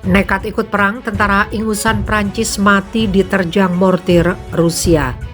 Nekat ikut perang, tentara ingusan Prancis mati diterjang mortir Rusia.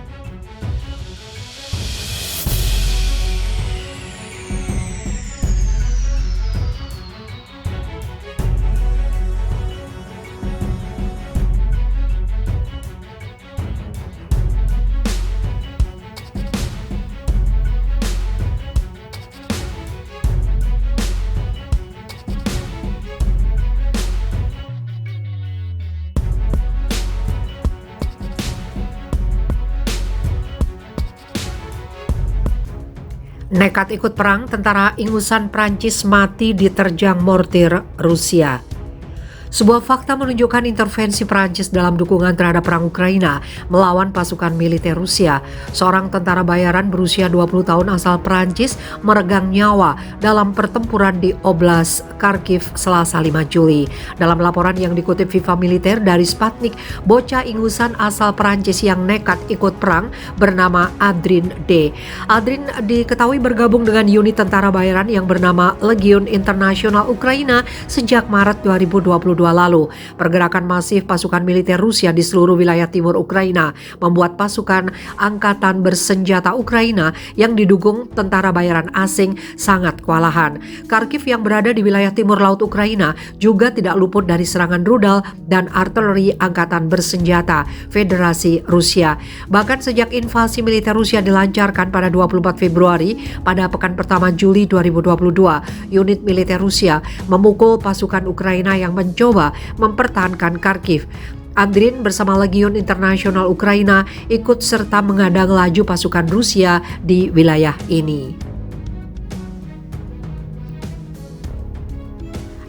Nekat ikut perang, tentara ingusan Prancis mati diterjang mortir Rusia. Sebuah fakta menunjukkan intervensi Prancis dalam dukungan terhadap perang Ukraina melawan pasukan militer Rusia. Seorang tentara bayaran berusia 20 tahun asal Prancis meregang nyawa dalam pertempuran di Oblast Kharkiv Selasa 5 Juli. Dalam laporan yang dikutip Viva Militer dari Sputnik, bocah ingusan asal Prancis yang nekat ikut perang bernama Adrien D. Adrien diketahui bergabung dengan unit tentara bayaran yang bernama Legion Internasional Ukraina sejak Maret 2022 lalu. Pergerakan masif pasukan militer Rusia di seluruh wilayah timur Ukraina membuat pasukan angkatan bersenjata Ukraina yang didukung tentara bayaran asing sangat kewalahan. Kharkiv yang berada di wilayah timur laut Ukraina juga tidak luput dari serangan rudal dan artileri angkatan bersenjata Federasi Rusia. Bahkan sejak invasi militer Rusia dilancarkan pada 24 Februari, pada pekan pertama Juli 2022, unit militer Rusia memukul pasukan Ukraina yang mencoba mempertahankan Kharkiv. Adrien bersama Legion Internasional Ukraina ikut serta menghadang laju pasukan Rusia di wilayah ini.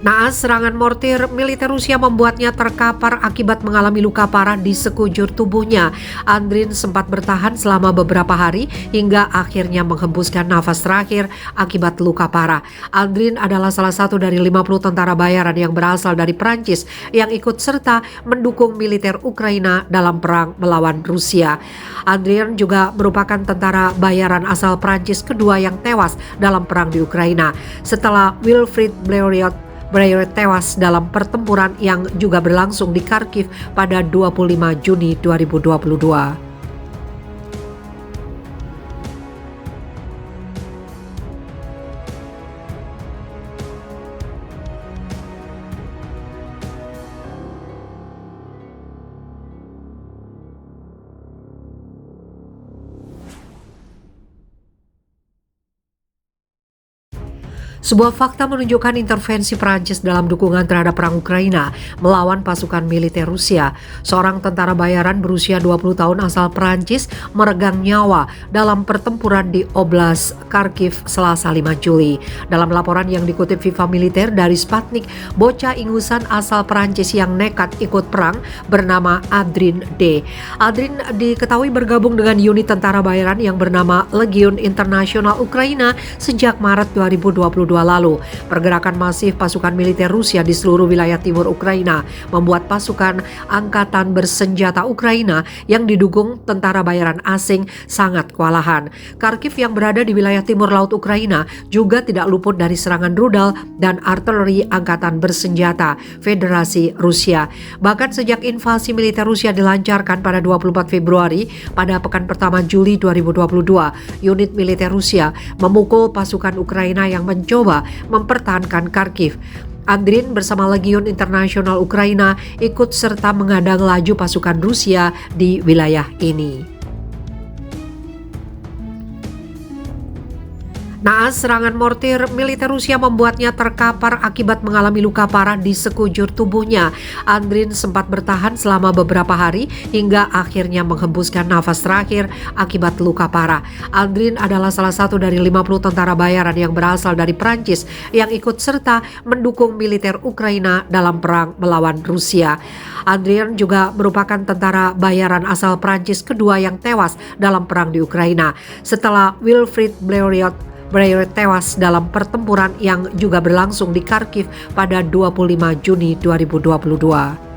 Naas serangan mortir militer Rusia membuatnya terkapar akibat mengalami luka parah di sekujur tubuhnya. Adrien sempat bertahan selama beberapa hari hingga akhirnya menghembuskan nafas terakhir akibat luka parah. Adrien adalah salah satu dari 50 tentara bayaran yang berasal dari Prancis yang ikut serta mendukung militer Ukraina dalam perang melawan Rusia. Adrien juga merupakan tentara bayaran asal Prancis kedua yang tewas dalam perang di Ukraina setelah Wilfried Blériot tewas dalam pertempuran yang juga berlangsung di Kharkiv pada 25 Juni 2022. Sebuah fakta menunjukkan intervensi Prancis dalam dukungan terhadap perang Ukraina melawan pasukan militer Rusia. Seorang tentara bayaran berusia 20 tahun asal Prancis meregang nyawa dalam pertempuran di Oblast Kharkiv Selasa 5 Juli. Dalam laporan yang dikutip Viva Militer dari Sputnik, bocah ingusan asal Prancis yang nekat ikut perang bernama Adrien D. Adrien diketahui bergabung dengan unit tentara bayaran yang bernama Legion Internasional Ukraina sejak Maret 2022 lalu. Pergerakan masif pasukan militer Rusia di seluruh wilayah timur Ukraina membuat pasukan angkatan bersenjata Ukraina yang didukung tentara bayaran asing sangat kewalahan. Kharkiv yang berada di wilayah timur laut Ukraina juga tidak luput dari serangan rudal dan artileri angkatan bersenjata Federasi Rusia. Bahkan sejak invasi militer Rusia dilancarkan pada 24 Februari, pada pekan pertama Juli 2022, unit militer Rusia memukul pasukan Ukraina yang mencoba mempertahankan Kharkiv. Adrien bersama Legion Internasional Ukraina ikut serta menghadang laju pasukan Rusia di wilayah ini. Naas serangan mortir militer Rusia membuatnya terkapar akibat mengalami luka parah di sekujur tubuhnya. Adrien sempat bertahan selama beberapa hari hingga akhirnya menghembuskan nafas terakhir akibat luka parah. Adrien adalah salah satu dari 50 tentara bayaran yang berasal dari Prancis yang ikut serta mendukung militer Ukraina dalam perang melawan Rusia. Adrien juga merupakan tentara bayaran asal Prancis kedua yang tewas dalam perang di Ukraina setelah Wilfried Blériot tewas dalam pertempuran yang juga berlangsung di Kharkiv pada 25 Juni 2022.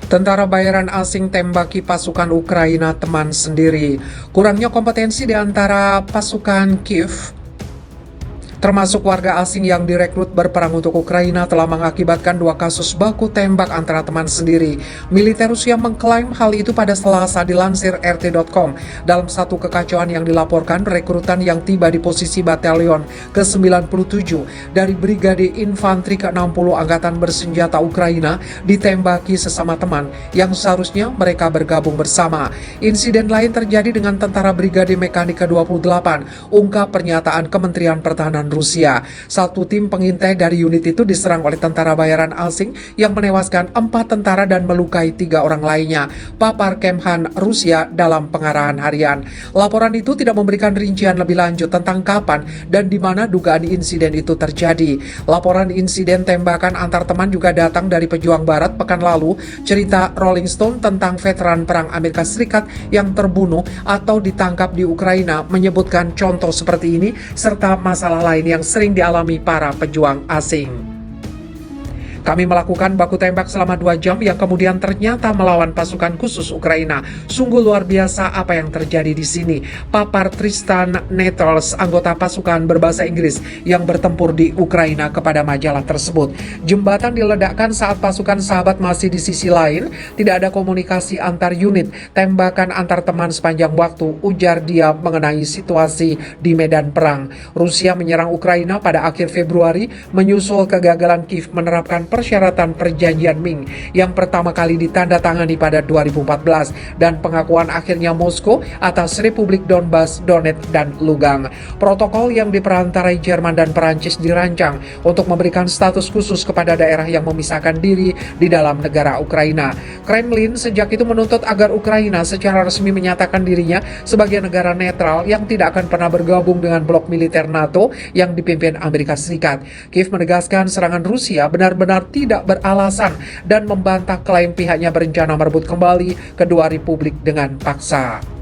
Tentara bayaran asing tembaki pasukan Ukraina teman sendiri. Kurangnya kompetensi di antara pasukan Kiev, termasuk warga asing yang direkrut berperang untuk Ukraina, telah mengakibatkan 2 kasus baku tembak antara teman sendiri. Militer Rusia mengklaim hal itu pada Selasa, dilansir RT.com. Dalam satu kekacauan yang dilaporkan, rekrutan yang tiba di posisi batalion ke-97 dari Brigade Infanteri ke-60 Angkatan Bersenjata Ukraina ditembaki sesama teman yang seharusnya mereka bergabung bersama. Insiden lain terjadi dengan tentara Brigade Mekanik ke-28, ungkap pernyataan Kementerian Pertahanan Rusia. Satu tim pengintai dari unit itu diserang oleh tentara bayaran asing yang menewaskan 4 tentara dan melukai 3 orang lainnya, papar Kemhan Rusia dalam pengarahan harian. Laporan itu tidak memberikan rincian lebih lanjut tentang kapan dan di mana dugaan insiden itu terjadi. Laporan insiden tembakan antar teman juga datang dari pejuang barat pekan lalu. Cerita Rolling Stone tentang veteran perang Amerika Serikat yang terbunuh atau ditangkap di Ukraina menyebutkan contoh seperti ini serta masalah lain yang sering dialami para pejuang asing. Kami melakukan baku tembak selama 2 jam yang kemudian ternyata melawan pasukan khusus Ukraina. Sungguh luar biasa apa yang terjadi di sini, papar Tristan Nettles, anggota pasukan berbahasa Inggris yang bertempur di Ukraina kepada majalah tersebut. Jembatan diledakkan saat pasukan sahabat masih di sisi lain. Tidak ada komunikasi antar unit. Tembakan antar teman sepanjang waktu, ujar dia mengenai situasi di medan perang. Rusia menyerang Ukraina pada akhir Februari menyusul kegagalan Kiev menerapkan persyaratan perjanjian Minsk yang pertama kali ditandatangani pada 2014 dan pengakuan akhirnya Moskow atas Republik Donbas, Donetsk, dan Lugansk. Protokol yang diperantarai Jerman dan Perancis dirancang untuk memberikan status khusus kepada daerah yang memisahkan diri di dalam negara Ukraina. Kremlin sejak itu menuntut agar Ukraina secara resmi menyatakan dirinya sebagai negara netral yang tidak akan pernah bergabung dengan blok militer NATO yang dipimpin Amerika Serikat. Kiev menegaskan serangan Rusia benar-benar tidak beralasan dan membantah klaim pihaknya berencana merebut kembali kedua republik dengan paksa.